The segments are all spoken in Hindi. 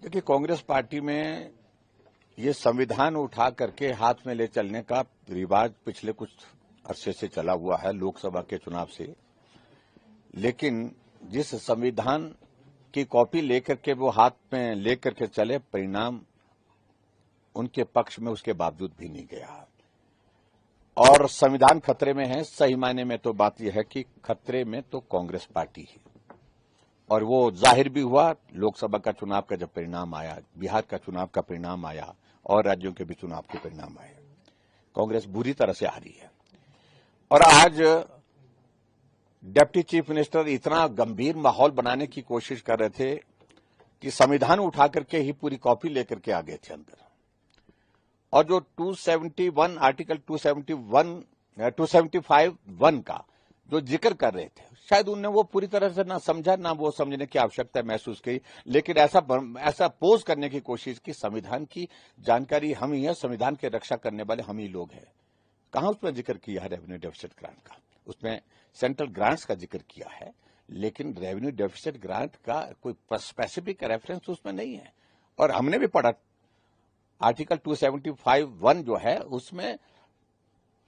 देखिए, कांग्रेस पार्टी में ये संविधान उठा करके हाथ में ले चलने का रिवाज पिछले कुछ अरसे से चला हुआ है लोकसभा के चुनाव से। लेकिन जिस संविधान की कॉपी लेकर के वो हाथ में लेकर के चले, परिणाम उनके पक्ष में उसके बावजूद भी नहीं गया और संविधान खतरे में है। सही मायने में तो बात यह है कि खतरे में तो कांग्रेस पार्टी है और वो जाहिर भी हुआ। लोकसभा का चुनाव का जब परिणाम आया, बिहार का चुनाव का परिणाम आया और राज्यों के भी चुनाव के परिणाम आए, कांग्रेस बुरी तरह से हारी है। और आज डिप्टी चीफ मिनिस्टर इतना गंभीर माहौल बनाने की कोशिश कर रहे थे कि संविधान उठा करके ही पूरी कॉपी लेकर के आ गए थे अंदर। और जो 271 आर्टिकल 275(1) का जो जिक्र कर रहे थे, शायद उन्हें वो पूरी तरह से ना समझा, ना वो समझने की आवश्यकता महसूस की। लेकिन ऐसा पोज करने की कोशिश की संविधान की जानकारी हम ही है, संविधान की रक्षा करने वाले हम ही लोग हैं। कहां उसमें जिक्र किया है रेवेन्यू डेफिसिट ग्रांट का? उसमें सेंट्रल ग्रांट्स का जिक्र किया है, लेकिन रेवेन्यू डेफिसिट ग्रांट का कोई स्पेसिफिक रेफरेंस उसमें नहीं है। और हमने भी पढ़ा आर्टिकल 275(1) जो है, उसमें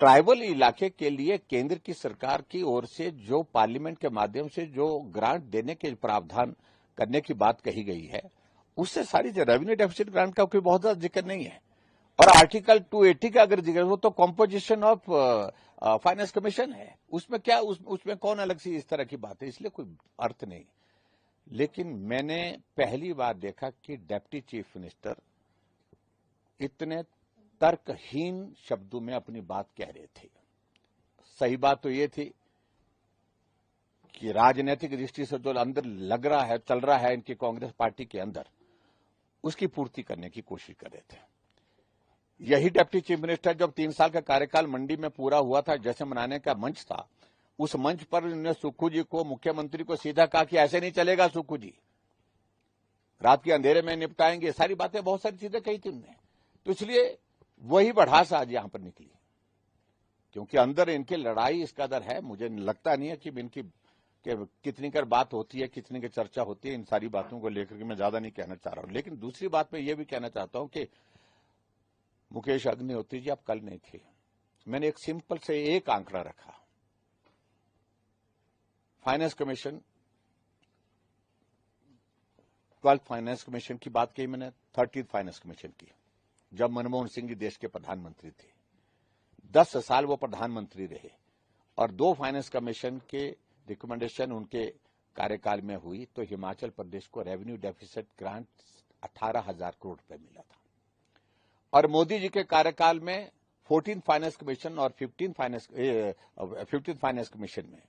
ट्राइबल इलाके के लिए केंद्र की सरकार की ओर से जो पार्लियामेंट के माध्यम से जो ग्रांट देने के प्रावधान करने की बात कही गई है, उससे सारी रेवेन्यू डेफिसिट ग्रांट का कोई बहुत ज्यादा जिक्र नहीं है। और आर्टिकल 280 का अगर जिक्र हो तो कॉम्पोजिशन ऑफ फाइनेंस कमीशन है, उसमें क्या उसमें कौन अलग सी इस तरह की बात है, इसलिए कोई अर्थ नहीं। लेकिन मैंने पहली बार देखा कि डिप्टी चीफ मिनिस्टर इतने तर्कहीन शब्दों में अपनी बात कह रहे थे। सही बात तो ये थी कि राजनीतिक दृष्टि से जो अंदर लग रहा है, चल रहा है इनकी कांग्रेस पार्टी के अंदर, उसकी पूर्ति करने की कोशिश कर रहे थे। यही डिप्टी चीफ मिनिस्टर जब 3 साल का कार्यकाल मंडी में पूरा हुआ था, जैसे मनाने का मंच था, उस मंच पर उन्होंने सुक्खू जी को, मुख्यमंत्री को सीधा कहा कि ऐसे नहीं चलेगा सुक्खू जी, रात के अंधेरे में निपटाएंगे। सारी बातें, बहुत सारी चीजें कही थी उन्होंने। तो इसलिए वही बढ़ास आज यहां पर निकली, क्योंकि अंदर इनकी लड़ाई इस कदर है। मुझे लगता नहीं है कि इनकी कितनी कर बात होती है, कितनी की चर्चा होती है। इन सारी बातों को लेकर के मैं ज्यादा नहीं कहना चाह रहा हूं। लेकिन दूसरी बात मैं ये भी कहना चाहता हूं कि मुकेश अग्निहोत्री जी, आप कल नहीं थे। मैंने एक सिंपल से एक आंकड़ा रखा, finance commission, 12th finance commission की बात की मैंने, 30th फाइनेंस कमीशन की, जब मनमोहन सिंह जी देश के प्रधानमंत्री थे। 10 साल वो प्रधानमंत्री रहे और 2 फाइनेंस कमीशन के रिकमेंडेशन उनके कार्यकाल में हुई तो हिमाचल प्रदेश को रेवेन्यू डेफिसिट ग्रांट 18,000 करोड़ रुपए मिला था। और मोदी जी के कार्यकाल में 14 फाइनेंस कमीशन और 15 फाइनेंस कमीशन में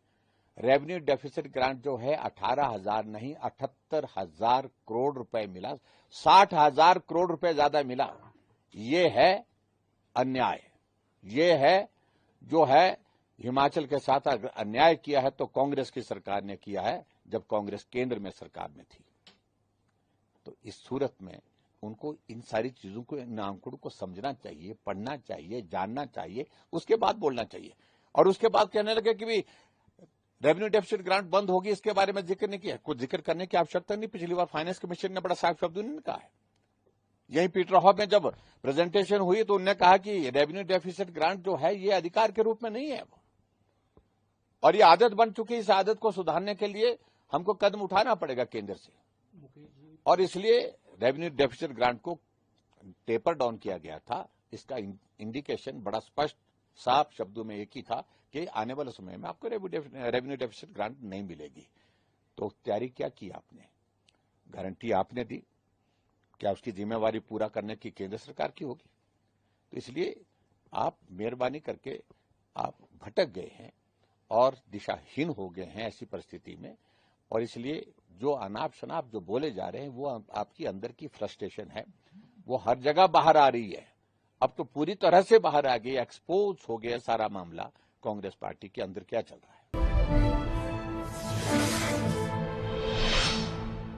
रेवेन्यू डेफिसिट ग्रांट जो है 18,000 नहीं 78,000 करोड़ रुपए मिला। 60,000 करोड़ रुपए ज्यादा मिला। ये है अन्याय, ये है जो है हिमाचल के साथ अन्याय किया है तो कांग्रेस की सरकार ने किया है, जब कांग्रेस केंद्र में सरकार में थी। तो इस सूरत में उनको इन सारी चीजों को, इन आंकड़ों को समझना चाहिए, पढ़ना चाहिए, जानना चाहिए, उसके बाद बोलना चाहिए। और उसके बाद कहने लगे कि भी रेवेन्यू डेफिसिट ग्रांट बंद होगी, इसके बारे में जिक्र नहीं किया। कुछ जिक्र करने की आवश्यकता नहीं। पिछली बार फाइनेंस कमीशन ने बड़ा साफ शब्दों में कहा है। यही पीटर हॉफ में जब प्रेजेंटेशन हुई तो उन्होंने कहा कि रेवेन्यू डेफिसिट ग्रांट जो है ये अधिकार के रूप में नहीं है, और ये आदत बन चुकी है। इस आदत को सुधारने के लिए हमको कदम उठाना पड़ेगा केंद्र से, और इसलिए रेवेन्यू डेफिसिट ग्रांट को टेपर डाउन किया गया था। इसका इंडिकेशन बड़ा स्पष्ट साफ शब्दों में एक ही था कि आने वाले समय में आपको रेवेन्यू डेफिसिट ग्रांट नहीं मिलेगी। तो तैयारी क्या की आपने, गारंटी आपने दी, क्या उसकी जिम्मेवारी पूरा करने की केंद्र सरकार की होगी? तो इसलिए आप मेहरबानी करके आप भटक गए हैं और दिशाहीन हो गए हैं ऐसी परिस्थिति में। और इसलिए जो अनाप शनाप जो बोले जा रहे हैं वो आपकी अंदर की फ्रस्ट्रेशन है, वो हर जगह बाहर आ रही है। अब तो पूरी तरह से बाहर आ गई, एक्सपोज हो गया सारा मामला, कांग्रेस पार्टी के अंदर क्या चल रहा है।